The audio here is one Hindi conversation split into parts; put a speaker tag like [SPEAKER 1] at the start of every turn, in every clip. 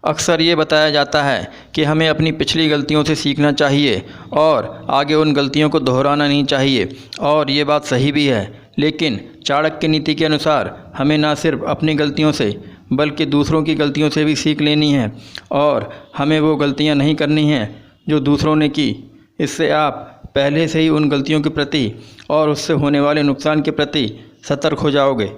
[SPEAKER 1] अक्सर ये बताया जाता है कि हमें अपनी पिछली गलतियों से सीखना चाहिए और आगे उन गलतियों को दोहराना नहीं चाहिए, और ये बात सही भी है। लेकिन चाणक्य नीति के अनुसार हमें न सिर्फ अपनी गलतियों से बल्कि दूसरों की गलतियों से भी सीख लेनी है, और हमें वो गलतियां नहीं करनी हैं जो दूसरों ने की। इससे आप पहले से ही उन गलतियों के प्रति और उससे होने वाले नुकसान के प्रति सतर्क हो जाओगे।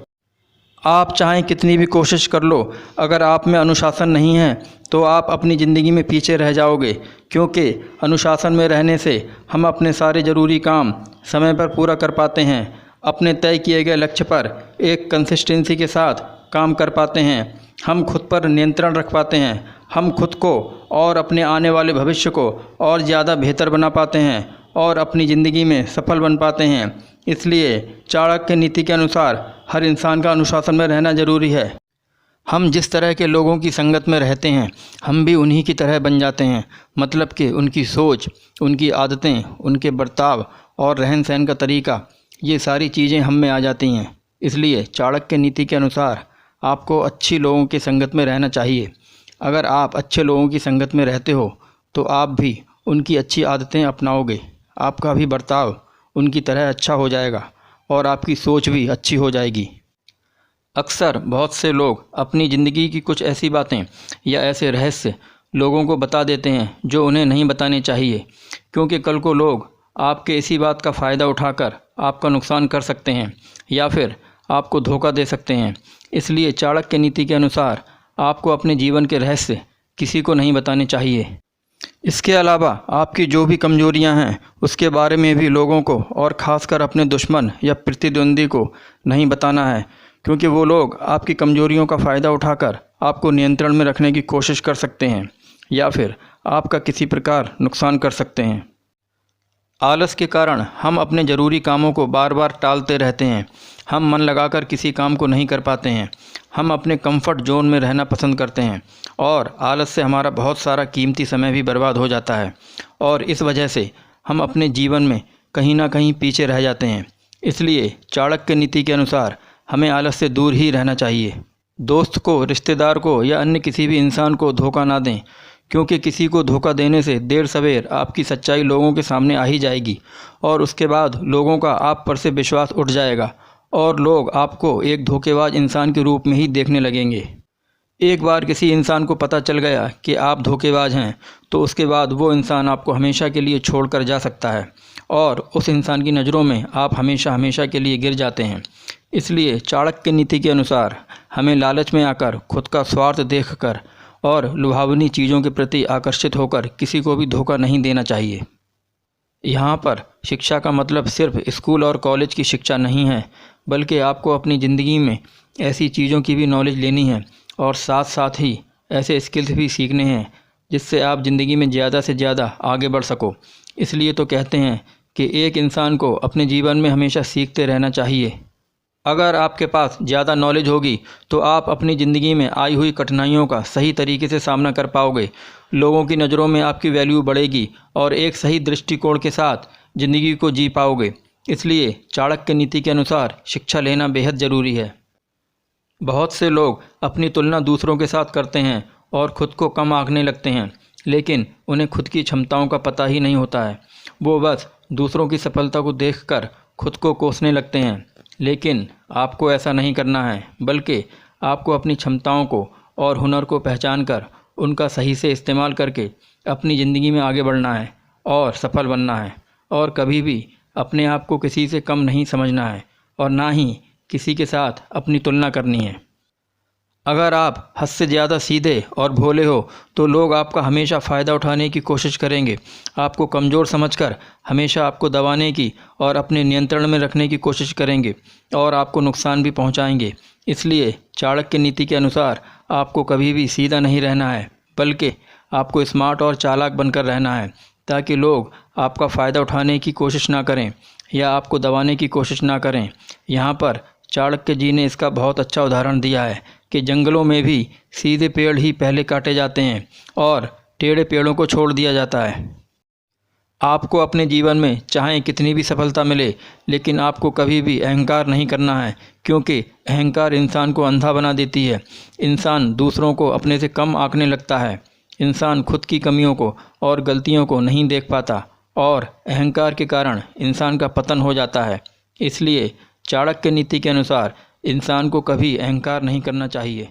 [SPEAKER 1] आप चाहें कितनी भी कोशिश कर लो, अगर आप में अनुशासन नहीं है तो आप अपनी ज़िंदगी में पीछे रह जाओगे, क्योंकि अनुशासन में रहने से हम अपने सारे ज़रूरी काम समय पर पूरा कर पाते हैं, अपने तय किए गए लक्ष्य पर एक कंसिस्टेंसी के साथ काम कर पाते हैं, हम खुद पर नियंत्रण रख पाते हैं, हम खुद को और अपने आने वाले भविष्य को और ज़्यादा बेहतर बना पाते हैं और अपनी ज़िंदगी में सफल बन पाते हैं। इसलिए चाणक्य नीति के अनुसार हर इंसान का अनुशासन में रहना ज़रूरी है। हम जिस तरह के लोगों की संगत में रहते हैं हम भी उन्हीं की तरह बन जाते हैं, मतलब कि उनकी सोच, उनकी आदतें, उनके बर्ताव और रहन सहन का तरीका, ये सारी चीज़ें हम में आ जाती हैं। इसलिए चाणक्य नीति के अनुसार आपको अच्छी लोगों की संगत में रहना चाहिए। अगर आप अच्छे लोगों की संगत में रहते हो तो आप भी उनकी अच्छी आदतें अपनाओगे, आपका भी बर्ताव उनकी तरह अच्छा हो जाएगा और आपकी सोच भी अच्छी हो जाएगी। अक्सर बहुत से लोग अपनी ज़िंदगी की कुछ ऐसी बातें या ऐसे रहस्य लोगों को बता देते हैं जो उन्हें नहीं बताने चाहिए, क्योंकि कल को लोग आपके इसी बात का फ़ायदा उठाकर आपका नुकसान कर सकते हैं या फिर आपको धोखा दे सकते हैं। इसलिए चाणक्य नीति के अनुसार आपको अपने जीवन के रहस्य किसी को नहीं बताने चाहिए। इसके अलावा आपकी जो भी कमजोरियां हैं उसके बारे में भी लोगों को और ख़ासकर अपने दुश्मन या प्रतिद्वंदी को नहीं बताना है, क्योंकि वो लोग आपकी कमजोरियों का फ़ायदा उठाकर आपको नियंत्रण में रखने की कोशिश कर सकते हैं या फिर आपका किसी प्रकार नुकसान कर सकते हैं। आलस के कारण हम अपने ज़रूरी कामों को बार बार टालते रहते हैं, हम मन लगाकर किसी काम को नहीं कर पाते हैं, हम अपने कंफर्ट जोन में रहना पसंद करते हैं और आलस से हमारा बहुत सारा कीमती समय भी बर्बाद हो जाता है और इस वजह से हम अपने जीवन में कहीं ना कहीं पीछे रह जाते हैं। इसलिए चाणक्य नीति के अनुसार हमें आलस से दूर ही रहना चाहिए। दोस्त को, रिश्तेदार को या अन्य किसी भी इंसान को धोखा ना दें, क्योंकि किसी को धोखा देने से देर सवेर आपकी सच्चाई लोगों के सामने आ ही जाएगी और उसके बाद लोगों का आप पर से विश्वास उठ जाएगा और लोग आपको एक धोखेबाज इंसान के रूप में ही देखने लगेंगे। एक बार किसी इंसान को पता चल गया कि आप धोखेबाज हैं तो उसके बाद वो इंसान आपको हमेशा के लिए छोड़कर जा सकता है और उस इंसान की नज़रों में आप हमेशा हमेशा के लिए गिर जाते हैं। इसलिए चाणक्य नीति के अनुसार हमें लालच में आकर, खुद का स्वार्थ देखकर और लुभावनी चीज़ों के प्रति आकर्षित होकर किसी को भी धोखा नहीं देना चाहिए। यहाँ पर शिक्षा का मतलब सिर्फ स्कूल और कॉलेज की शिक्षा नहीं है, बल्कि आपको अपनी ज़िंदगी में ऐसी चीज़ों की भी नॉलेज लेनी है और साथ साथ ही ऐसे स्किल्स भी सीखने हैं जिससे आप ज़िंदगी में ज़्यादा से ज़्यादा आगे बढ़ सको। इसलिए तो कहते हैं कि एक इंसान को अपने जीवन में हमेशा सीखते रहना चाहिए। अगर आपके पास ज़्यादा नॉलेज होगी तो आप अपनी ज़िंदगी में आई हुई कठिनाइयों का सही तरीके से सामना कर पाओगे, लोगों की नज़रों में आपकी वैल्यू बढ़ेगी और एक सही दृष्टिकोण के साथ ज़िंदगी को जी पाओगे। इसलिए चाणक्य नीति के अनुसार शिक्षा लेना बेहद ज़रूरी है। बहुत से लोग अपनी तुलना दूसरों के साथ करते हैं और ख़ुद को कम आंकने लगते हैं, लेकिन उन्हें खुद की क्षमताओं का पता ही नहीं होता है। वो बस दूसरों की सफलता को देखकर खुद को कोसने लगते हैं, लेकिन आपको ऐसा नहीं करना है, बल्कि आपको अपनी क्षमताओं को और हुनर को पहचान कर उनका सही से इस्तेमाल करके अपनी ज़िंदगी में आगे बढ़ना है और सफल बनना है। और कभी भी अपने आप को किसी से कम नहीं समझना है और ना ही किसी के साथ अपनी तुलना करनी है। अगर आप हद से ज़्यादा सीधे और भोले हो तो लोग आपका हमेशा फ़ायदा उठाने की कोशिश करेंगे, आपको कमज़ोर समझकर हमेशा आपको दबाने की और अपने नियंत्रण में रखने की कोशिश करेंगे और आपको नुकसान भी पहुंचाएंगे। इसलिए चाणक्य नीति के अनुसार आपको कभी भी सीधा नहीं रहना है, बल्कि आपको स्मार्ट और चालाक बनकर रहना है, ताकि लोग आपका फ़ायदा उठाने की कोशिश ना करें या आपको दबाने की कोशिश ना करें। यहाँ पर चाणक्य जी ने इसका बहुत अच्छा उदाहरण दिया है कि जंगलों में भी सीधे पेड़ ही पहले काटे जाते हैं और टेढ़े पेड़ों को छोड़ दिया जाता है। आपको अपने जीवन में चाहे कितनी भी सफलता मिले, लेकिन आपको कभी भी अहंकार नहीं करना है, क्योंकि अहंकार इंसान को अंधा बना देती है। इंसान दूसरों को अपने से कम आंकने लगता है। इंसान खुद की कमियों को और गलतियों को नहीं देख पाता और अहंकार के कारण इंसान का पतन हो जाता है। इसलिए चाणक्य नीति के अनुसार इंसान को कभी अहंकार नहीं करना चाहिए।